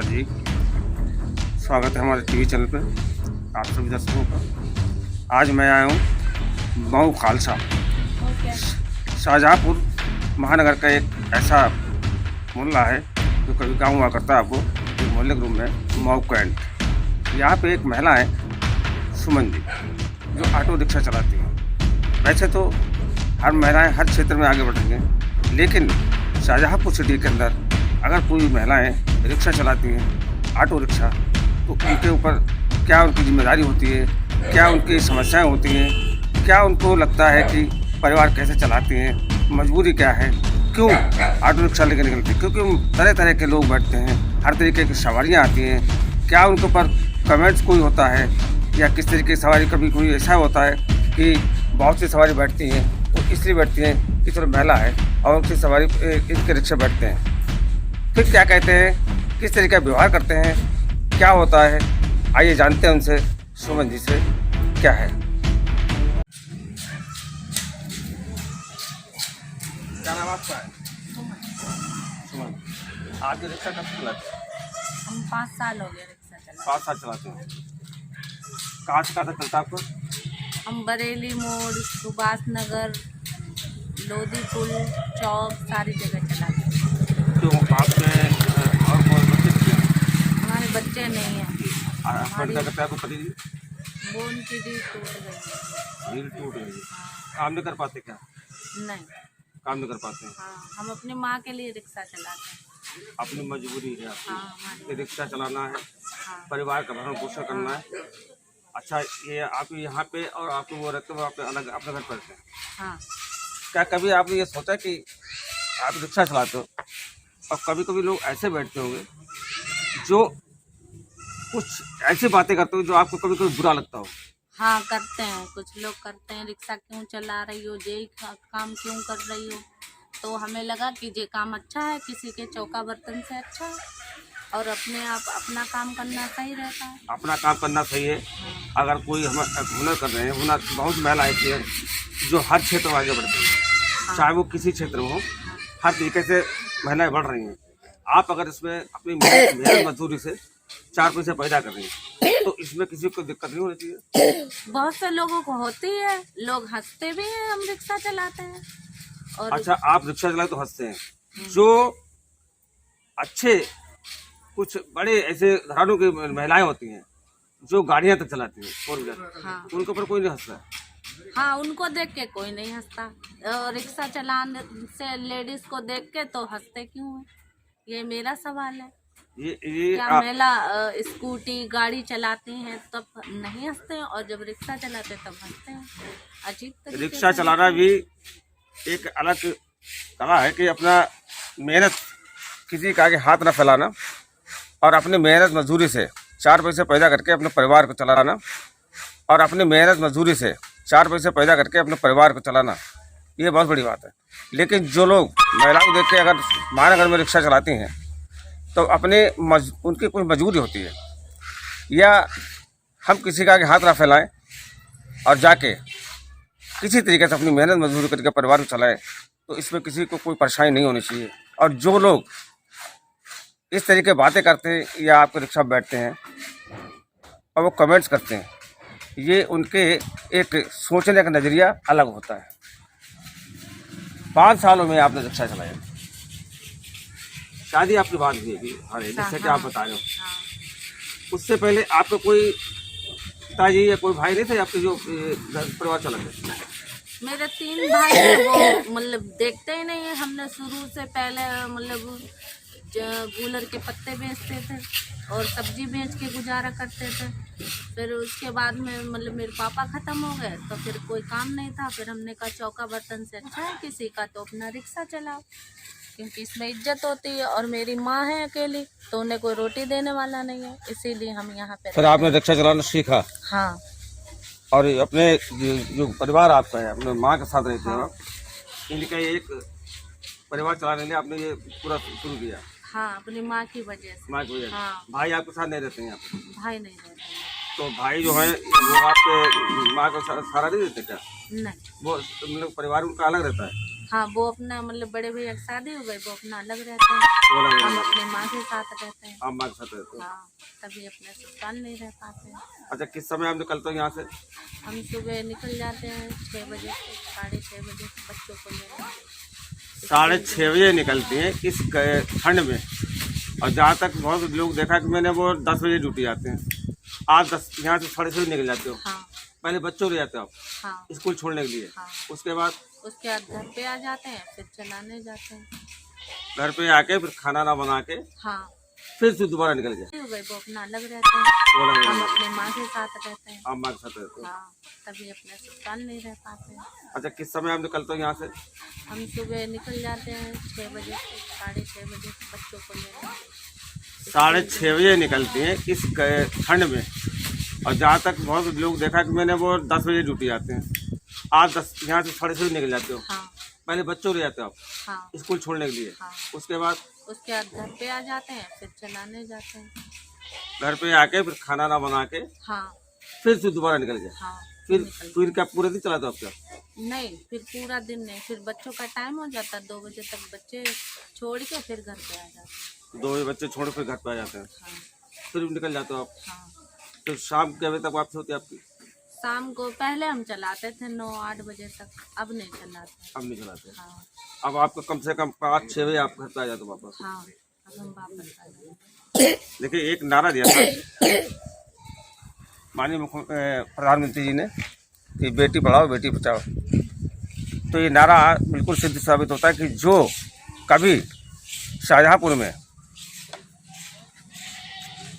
नमस्कार जी, स्वागत है हमारे टीवी चैनल पे आप सभी दर्शकों का। आज मैं आया हूँ मऊ खालसा शाहजहाँपुर महानगर का एक ऐसा मोहल्ला है जो कभी गाँव हुआ करता है। आपको मोहल्ले के रूम में मऊ कैंट, यहाँ पे एक महिला है सुमन जी, जो ऑटो रिक्शा चलाती हैं। वैसे तो हर महिलाएं हर क्षेत्र में आगे बढ़ रही हैं, लेकिन शाहजहाँपुर सिटी के अंदर अगर कोई महिलाएं रिक्शा चलाती हैं, ऑटो रिक्शा, तो उनके ऊपर क्या उनकी जिम्मेदारी होती है, क्या उनकी समस्याएं होती हैं, क्या उनको लगता है कि परिवार कैसे चलाती हैं, मजबूरी क्या है, क्यों ऑटो रिक्शा लेकर निकलती है, क्योंकि तरह तरह के लोग बैठते हैं, हर तरीके की सवारियाँ आती हैं। क्या उनके ऊपर कमेंट्स कोई होता है या किस तरीके की सवारी, कभी कोई ऐसा होता है कि बहुत सी सवारी बैठती हैं तो इसलिए बैठती हैं कि चलो महिला है और उनकी सवारी इनके रिक्शा बैठते हैं, फिर क्या कहते हैं, किस तरीके का व्यवहार करते हैं, क्या होता है, आइए जानते हैं उनसे, सुमन जी से क्या है। क्या नाम आपका है? सुमन। आपके रिक्शा कब चलाते हैं? हम 5 साल हो गए रिक्शा चला। 5 साल चलाते हैं। कहाँ से कहाँ तक चलता है आपको? हम बरेली मोड़, सुभाष नगर, लोधी पुल, चौक, सारी जगह चलाते हैं। तो आपके और कोई बच्चे भी हैं? हमारे बच्चे नहीं हैं। हस्बैंड क्या करता है आपको पति जी? वो उनकी रीढ़ टूट गई है। रीढ़ टूट गई है। काम नहीं कर पाते क्या? नहीं। काम नहीं कर पाते हैं। हाँ, हम अपनी माँ के लिए रिक्शा चलाते हैं। अपनी मजबूरी है आपकी हाँ, हमारी। कि रिक्शा चलाना है, हाँ, परिवार का भरण पोषण करना है। अच्छा, ये आप यहाँ पे और आपको वो रहते हो, आप अलग अपने घर पर रहते हैं। हाँ। क्या कभी आपने ये सोचा कि आप रिक्शा चलाते हो और कभी कभी लोग ऐसे बैठते होंगे जो कुछ ऐसी बातें करते हो जो आपको कभी कभी बुरा लगता हो? हाँ, करते हैं, कुछ लोग करते हैं, रिक्शा क्यों चला रही हो, ये काम क्यों कर रही हो। तो हमें लगा कि ये काम अच्छा है, किसी के चौका बर्तन से अच्छा है, और अपने आप अपना काम करना सही रहता है। अपना काम करना सही है। हाँ। अगर कोई हम हुनर कर रहे हैं, हुनर बहुत महिला ऐसी है जो हर क्षेत्र में आगे बढ़ती है, हाँ। चाहे वो किसी क्षेत्र में हो, हर तरीके से महिलाएं बढ़ रही हैं। आप अगर इसमें अपनी मेहनत मजदूरी से 4 पैसे पैदा कर रही हैं तो इसमें किसी को दिक्कत नहीं होनी चाहिए। बहुत से लोगों को होती है, लोग हंसते भी हैं हम रिक्शा चलाते हैं। और अच्छा, आप रिक्शा चलाए तो हंसते हैं। जो अच्छे कुछ बड़े ऐसे घरानों की महिलाएं होती हैं जो गाड़ियां तक चलाती हैं, 4 व्हीलर, हाँ, उनके ऊपर कोई नहीं हंसता। हाँ, उनको देख के कोई नहीं हंसता। और रिक्शा चलाने से लेडीज को देख के तो हंसते क्यों है, ये मेरा सवाल है। ये क्या महिला स्कूटी गाड़ी चलाती हैं तब नहीं हंसते हैं, और जब रिक्शा चलाते हैं तब हंसते हैं। अजीब तरीके रिक्शा से। चलाना भी एक अलग कला है कि अपना मेहनत किसी के आगे हाथ न फैलाना और अपनी मेहनत मजदूरी से 4 पैसे पैदा करके अपने परिवार को चलाना, और अपनी मेहनत मजदूरी से 4 पैसे पैदा करके अपने परिवार को चलाना, ये बहुत बड़ी बात है। लेकिन जो लोग महिलाओं को देख के अगर महानगर में रिक्शा चलाती हैं तो उनकी कोई मजबूरी होती है, या हम किसी का आगे हाथ ना फैलाएं और जाके किसी तरीके से अपनी मेहनत मजदूरी करके परिवार को चलाएं, तो इसमें किसी को कोई परेशानी नहीं होनी चाहिए। और जो लोग इस तरीके बातें करते हैं या आपके रिक्शा बैठते हैं और वो कमेंट्स करते हैं, ये उनके एक सोचने का नज़रिया अलग होता है। 5 सालों में आपने रिक्शा चलाया, शादी आपकी बात हुई है, अरे जैसे कि आप बता रहे हो, हाँ। उससे पहले आपका कोई पिताजी या कोई भाई नहीं थे आपके जो परिवार चला गया? मेरे 3 भाई हैं, वो मतलब देखते ही नहीं है। हमने शुरू से पहले मतलब गूलर के पत्ते बेचते थे और सब्जी बेच के गुजारा करते थे। फिर उसके बाद में मतलब मेरे पापा ख़त्म हो गए तो फिर कोई काम नहीं था। फिर हमने कहा चौका बर्तन से अच्छा है किसी का तो अपना रिक्शा चलाओ, क्योंकि इसमें इज्जत होती है। और मेरी माँ है अकेली तो उन्हें कोई रोटी देने वाला नहीं है, इसीलिए हम यहाँ पे। फिर आपने रिक्शा चलाना सीखा? हाँ। और अपने जो परिवार आपका है, अपने माँ के साथ रहते हो, इनका एक परिवार चलाने के लिए आपने ये पूरा शुरू किया? हाँ, अपनी माँ की वजह से। माँ की वजह से। हाँ। भाई आपके साथ नहीं रहते हैं यहाँ पे? भाई नहीं रहते हैं। तो भाई जो है वो आपके माँ को सहारा नहीं देते क्या? नहीं। वो मतलब परिवार उनका अलग रहता है? हाँ, वो अपना मतलब बड़े भैया की शादी हो गई, वो अपना अलग रहते हैं, हम अपने माँ के साथ रहते हैं। आप माँ के साथ रहते हो? हाँ, तभी अपने ससुराल नहीं रह पाते हैं। अच्छा, किस समय आप निकलते हो यहाँ से? हम सुबह निकल जाते हैं 6 बजे से, 6:30 बजे बच्चों को लेकर। 6:30 बजे निकलती हैं इस ठंड में, और जहाँ तक बहुत लोग देखा कि मैंने वो 10 बजे ड्यूटी आते हैं। आप यहाँ से 6:30 निकल जाते हो? हाँ, पहले बच्चों ले जाते हो आप हाँ, स्कूल छोड़ने के लिए? हाँ। उसके बाद उसके बाद घर पे आ जाते हैं, फिर चलाने जाते हैं। घर पे आके फिर खाना ना बना के हाँ, फिर से दोबारा निकल गए? हो गई, वो अपना अलग रहते हैं, वो अलग हम रहते अपने माँ के साथ रहते हैं। आप माँ के साथ रहते हो? हाँ, तभी अपने ससुराल नहीं रह पाते हैं। अच्छा, किस समय आप निकलते हो यहाँ से? हम सुबह निकल जाते हैं 6 बजे से, 6:30 बजे बच्चों को लेकर। 6:30 बजे निकलती हैं इस ठंड में, और जहाँ तक बहुत लोग देखा कि मैंने वो 10 बजे ड्यूटी आते हैं। आप यहाँ से 6:30 निकल जाते हो? हाँ, पहले बच्चों ले जाते हो आप हाँ, स्कूल छोड़ने के लिए? हाँ। उसके बाद उसके बाद घर पे आ जाते हैं, फिर चलाने जाते हैं। घर पे आके फिर खाना ना बना के हाँ, फिर से दोबारा निकल गए? हाँ, फिर क्या पूरे दिन चलाते हो आप क्या? नहीं, फिर पूरा दिन नहीं, फिर बच्चों का टाइम हो जाता है 2 बजे तक, बच्चे छोड़ के फिर घर पे आ जाते हैं। 2 बजे बच्चे छोड़ फिर घर पे आ जाते हैं, हाँ, फिर निकल जाते हो आप? हाँ। फिर शाम के बजे तक वापस होती है आपकी? शाम को पहले हम चलाते थे 9-8 बजे तक, अब नहीं चलाते। अब नहीं चलाते? हाँ, अब आपको कम से कम 5-6 बजे आप घर पे आ जाते हो वापस? हाँ, अब हम वापस आ जाते हैं। देखिए, एक नारा दिया था माननीय प्रधानमंत्री जी ने कि बेटी पढ़ाओ बेटी बचाओ। तो ये नारा बिल्कुल सिद्ध साबित होता है कि जो कभी शाहजहाँपुर में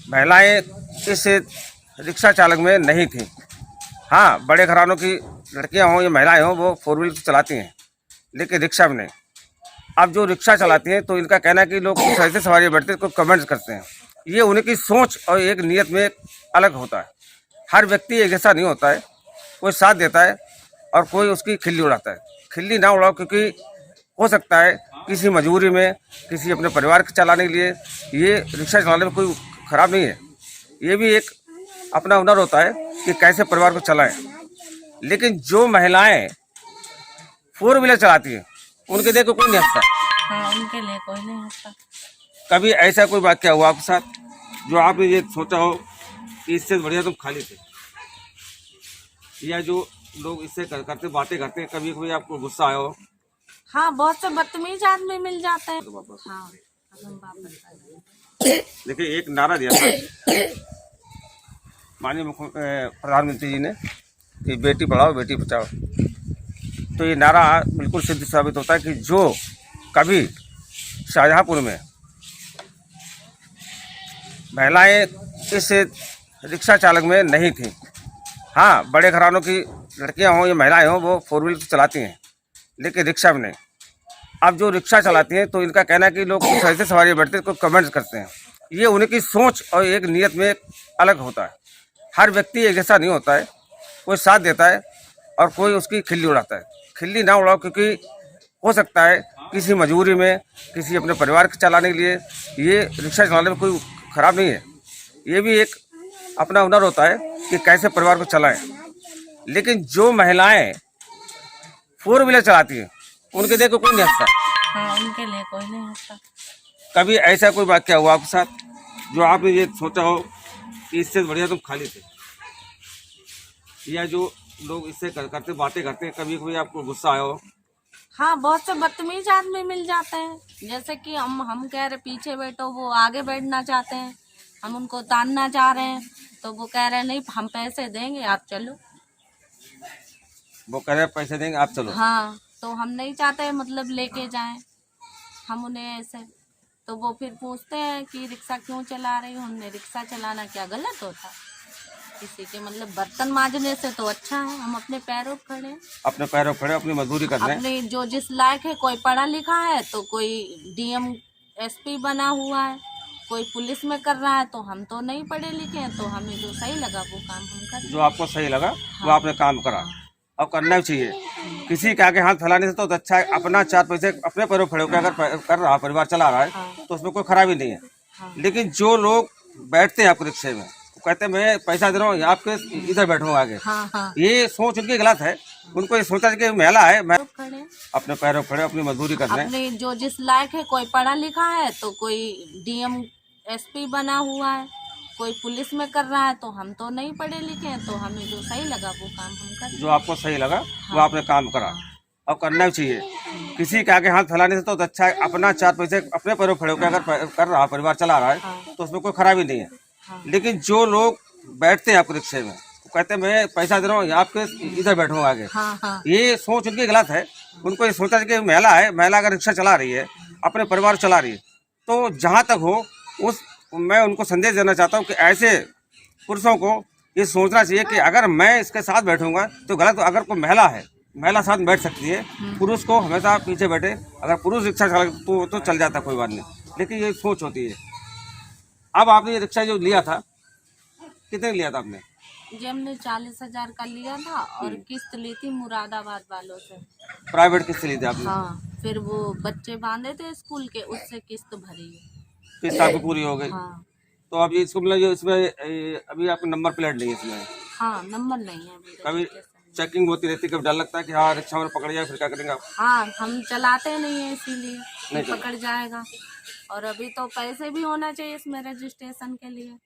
महिलाएं इस रिक्शा चालक में नहीं थी, हाँ, बड़े घरानों की लड़कियां हों या महिलाएं हों, वो 4 व्हीलर चलाती हैं, लेकिन रिक्शा में नहीं। अब जो रिक्शा चलाती हैं तो इनका कहना है कि लोग कुछ ऐसे सवारी बैठते हैं, कोई कमेंट्स करते हैं। ये उनकी सोच और एक नीयत में अलग होता है। हर व्यक्ति एक जैसा नहीं होता है, कोई साथ देता है और कोई उसकी खिल्ली उड़ाता है। खिल्ली ना उड़ाओ, क्योंकि हो सकता है किसी मजबूरी में, किसी अपने परिवार के चलाने के लिए, ये रिक्शा चलाने में कोई ख़राब नहीं है। ये भी एक अपना हुनर होता है कि कैसे परिवार को चलाएं। लेकिन जो महिलाएं 4 व्हीलर चलाती हैं उनके देख के कोई नहीं हंसता। हाँ, उनके लिए कोई नहीं हंसता। कभी ऐसा कोई वाक्य हुआ आपके साथ जो आपने ये सोचा हो कि इससे बढ़िया तुम खाली थे, या जो लोग इससे करते बातें करते हैं, कभी कभी आपको गुस्सा आया हो? हाँ, बहुत से बदतमीज आदमी मिल जाते हैं। तो वापस हाँ, अब हम वापस आ जाते हैं। देखिए, एक नारा दिया था माननीय प्रधानमंत्री जी ने कि बेटी पढ़ाओ बेटी बचाओ। तो ये नारा बिल्कुल सिद्ध साबित होता है कि जो कभी शाहजहाँपुर में महिलाएं इस रिक्शा चालक में नहीं थी, हाँ, बड़े घरानों की लड़कियां हों या महिलाएं हों, वो 4 व्हीलर चलाती हैं, लेकिन रिक्शा में नहीं। अब जो रिक्शा चलाती हैं तो इनका कहना है कि लोग कुछ ऐसे सवारी बैठते हैं, कोई कमेंट्स करते हैं। ये उनकी सोच और एक नीयत में अलग होता है। हर व्यक्ति एक जैसा नहीं होता है, कोई साथ देता है और कोई उसकी खिल्ली उड़ाता है। खिल्ली ना उड़ाओ, क्योंकि हो सकता है किसी मजबूरी में, किसी अपने परिवार के चलाने के लिए, ये रिक्शा चलाने में कोई ख़राब नहीं है। ये भी एक अपना हुनर होता है कि कैसे परिवार को चलाएं। लेकिन जो महिलाएं 4 व्हीलर चलाती हैं उनके देख के कोई नहीं हंसता। हाँ, उनके लिए कोई नहीं हंसता। कभी ऐसा कोई वाक्य हुआ आपके साथ जो आपने ये सोचा हो कि इससे बढ़िया तुम खाली थे, या जो लोग इससे करते बातें करते हैं, कभी कभी आपको गुस्सा आया हो? हाँ, बहुत से बदतमीज आदमी मिल जाते हैं। जैसे कि हम कह रहे पीछे बैठो, वो आगे बैठना चाहते हैं, हम उनको तानना चाह रहे हैं तो वो कह रहे हैं नहीं, हम पैसे देंगे आप चलो। वो कह रहे पैसे देंगे आप चलो। हाँ, तो हम नहीं चाहते मतलब लेके जाएं हम उन्हें ऐसे। तो वो फिर पूछते हैं कि रिक्शा क्यों चला रही हो? हमने रिक्शा चलाना क्या गलत होता? किसी के मतलब बर्तन मांजने से तो अच्छा है हम अपने पैरों पर खड़े, अपने पैरों खड़े, अपनी मजदूरी कर रहे हैं। अपने जो जिस लायक है, कोई पढ़ा लिखा है तो कोई डीएम एसपी बना हुआ है, कोई पुलिस में कर रहा है, तो हम तो नहीं पढ़े लिखे हैं, तो हमें जो सही लगा वो काम हम कर। जो आपको सही लगा वो आपने काम करा, और करना भी चाहिए। किसी के आगे हाथ फैलाने से तो अच्छा है, अपना 4 पैसे अपने पैरों खड़े होकर अगर कर रहा, परिवार चला रहा है तो उसमें कोई खराबी नहीं है। लेकिन जो लोग बैठते हैं आपके रिक्शे में, कहते हैं मैं पैसा दे रहा हूँ, आपके इधर बैठो आगे, हाँ, हाँ, ये सोच उनकी गलत है। उनको ये सोचा कि महिला है, मैं खड़े अपने पैरों खड़े अपनी मजदूरी कर रहे हैं। अपने जो जिस लायक है, कोई पढ़ा लिखा है तो कोई डीएम एसपी बना हुआ है, कोई पुलिस में कर रहा है, तो हम तो नहीं पढ़े लिखे हैं, तो हमें जो सही लगा वो काम हम कर। जो आपको सही लगा वो आपने काम करा और करना भी चाहिए। किसी के आगे हाथ फैलाने से तो अच्छा है, अपना 4 पैसे अपने पैरों खड़े होकर अगर कर रहा, परिवार चला रहा है तो उसमें कोई खराबी नहीं है। लेकिन जो लोग बैठते हैं आपके रिक्शे में, कहते हैं मैं पैसा दे रहा हूँ आपके इधर बैठूंगा आगे, ये सोच उनकी गलत है। उनको ये सोचा कि महिला है, महिला अगर रिक्शा चला रही है, अपने परिवार चला रही है, तो जहाँ तक हो मैं उनको संदेश देना चाहता हूँ कि ऐसे पुरुषों को ये सोचना चाहिए कि अगर मैं इसके साथ बैठूंगा तो गलत। अगर कोई महिला है, महिला साथ बैठ सकती है, पुरुष को हमेशा पीछे बैठे। अगर पुरुष रिक्शा चला तो चल जाता, कोई बात नहीं, लेकिन ये सोच होती है। अब आपने ये रिक्शा जो लिया था, कितने लिया था आपने? जी हमने 40,000 का लिया था और किस्त ली थी मुरादाबाद वालों से। प्राइवेट किस्त ली थी आपने? हाँ, फिर वो बच्चे बांधे थे स्कूल के, उससे किस्त भरी है। किस्त आपकी पूरी हो गई? हाँ। तो अब ये इसको मतलब जो इसमें अभी आपका नंबर प्लेट नहीं है इसमें? हाँ, नंबर नहीं है अभी। कभी चेकिंग होती रहती है, कभी डर लगता है कि हाँ रिक्शा में पकड़ जाए फिर क्या करेंगे आप? हाँ, हम चलाते नहीं है इसीलिए पकड़ जाएगा। और अभी तो पैसे भी होना चाहिए इसमें रजिस्ट्रेशन के लिए,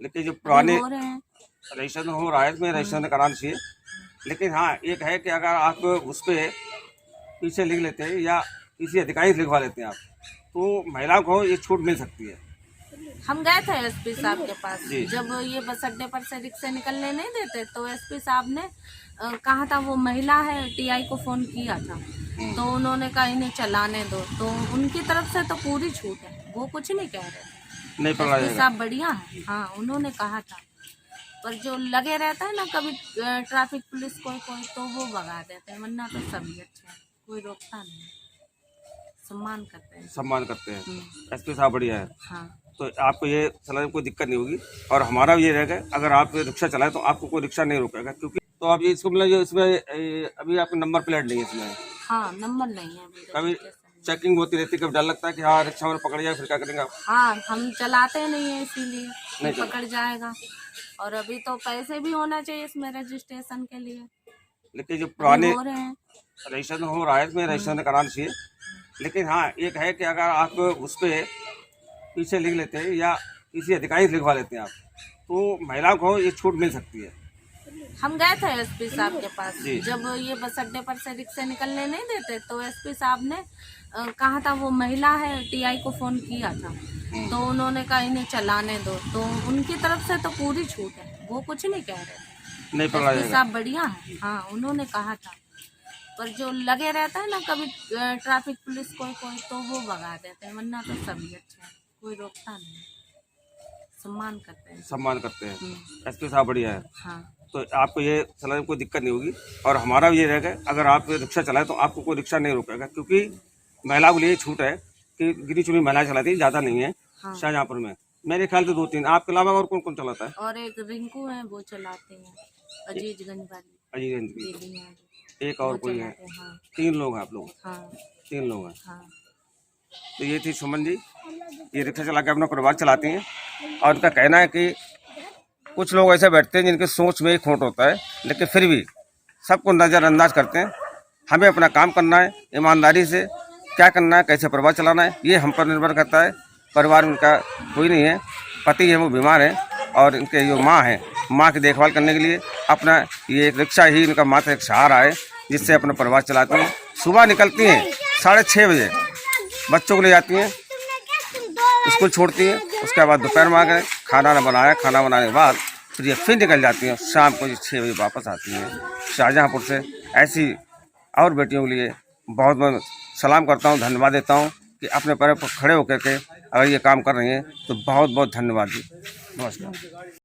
लेकिन जो पुराने हो रहे हैं रजिस्ट्रेशन हो रहा है इसमें रजिस्ट्रेशन कराना चाहिए। लेकिन हाँ एक है कि अगर आप उस पर पीछे लिख लेते हैं या किसी अधिकारी से लिखवा लेते हैं आप, तो महिलाओं को ये छूट मिल सकती है। हम गए थे एसपी साहब के पास, जब ये बस अड्डे पर से रिक्शे निकलने नहीं देते तो एसपी साहब ने कहा था, वो महिला है टीआई को फोन किया था, तो उन्होंने कहा इन्हें चलाने दो, तो उनकी तरफ से तो पूरी छूट है, वो कुछ नहीं कह रहे। नहीं पकड़ा जाएगा। साहब बढ़िया है, हाँ उन्होंने कहा था। पर जो लगे रहता है ना कभी ट्रैफिक पुलिस कोई तो वो भगा देते हैं, वरना तो सभी अच्छे हैं, कोई रोकता नहीं, सम्मान करते हैं। एसपी साहब बढ़िया है। हाँ। तो आपको ये चलाने में कोई दिक्कत नहीं होगी। और हमारा ये रहेगा, अगर आप रिक्शा चलाएं तो आपको कोई रिक्शा नहीं रोकेगा, क्योंकि तो आप ये इसको मतलब जो इसमें अभी आपका नंबर प्लेट नहीं है इसमें? हाँ, नंबर नहीं है अभी। कभी चेकिंग होती रहती है, कभी डर लगता है कि हाँ रिक्शा में पकड़ जाए फिर क्या करेंगे आप? हाँ, हम चलाते नहीं है इसीलिए पकड़ जाएगा। और अभी तो पैसे भी होना चाहिए इसमें रजिस्ट्रेशन के लिए, लेकिन जो पुराने रजिस्ट्रेशन हो रहा है इसमें रजिस्ट्रेशन कराना चाहिए। लेकिन हाँ एक है कि अगर आप उस पर पीछे लिख लेते हैं या किसी अधिकारी से लिखवा लेते हैं आप, तो महिलाओं को ये छूट मिल सकती है। हम गए थे एसपी साहब के पास, जब ये बस अड्डे पर से रिक्शे निकलने नहीं देते, तो एसपी साहब ने कहा था, वो महिला है टीआई को फोन किया था, तो उन्होंने कहा इन्हें चलाने दो, तो उनकी तरफ से तो पूरी छूट है, वो कुछ नहीं कह रहे। नहीं पकड़ा जाएगा। साहब बढ़िया है, हाँ उन्होंने कहा था। पर जो लगे रहता है ना कभी ट्रैफिक पुलिस कोई तो वो भगा देते हैं, वरना तो सभी अच्छे हैं, कोई रोकता नहीं, सम्मान करते हैं। एसपी साहब बढ़िया है। हाँ। तो आपको ये चलाने में कोई दिक्कत नहीं होगी। और हमारा ये रहेगा, अगर आप रिक्शा चलाएं तो आपको कोई रिक्शा नहीं रोकेगा, क्योंकि महिलाओं के लिए छूट है कि गिनी चुनी महिलाएं चलाती है, ज़्यादा नहीं है। हाँ। शाहजहाँपुर में मेरे ख्याल से 2-3, आपके अलावा और कौन कौन चलाता है? और एक रिंकू है वो चलाते हैं, अजीजगंज वाली, एक और कोई है। हाँ। 3 लोग हैं आप लोग? हाँ। 3 लोग हैं। हाँ। तो ये थी सुमन जी, ये रिक्शा चला के अपना परिवार चलाती हैं। और उनका कहना है कि कुछ लोग ऐसे बैठते हैं जिनकी सोच में ही खोट होता है, लेकिन फिर भी सबको नज़रअंदाज करते हैं। हमें अपना काम करना है, ईमानदारी से क्या करना है, कैसे परिवार चलाना है, ये हम पर निर्भर करता है। परिवार में उनका कोई नहीं है, पति है वो बीमार है, और इनके जो माँ है, माँ की देखभाल करने के लिए अपना ये रिक्शा ही इनका मात्र एक सहारा है, जिससे अपना परिवार चलाते हैं। सुबह निकलती हैं 6:30 बजे, बच्चों को ले जाती हैं, स्कूल छोड़ती हैं, उसके बाद दोपहर में आ गए, खाना बनाया, खाना बनाने के बाद फिर ये फिर निकल जाती हैं, शाम को 6 बजे वापस आती हैं शाहजहाँपुर से। ऐसी और बेटियों के लिए बहुत बहुत सलाम करता हूँ, धन्यवाद देता हूँ कि अपने पैरों पर खड़े होकर के अगर ये काम कर रही हैं, तो बहुत बहुत धन्यवाद जी। नमस्कार।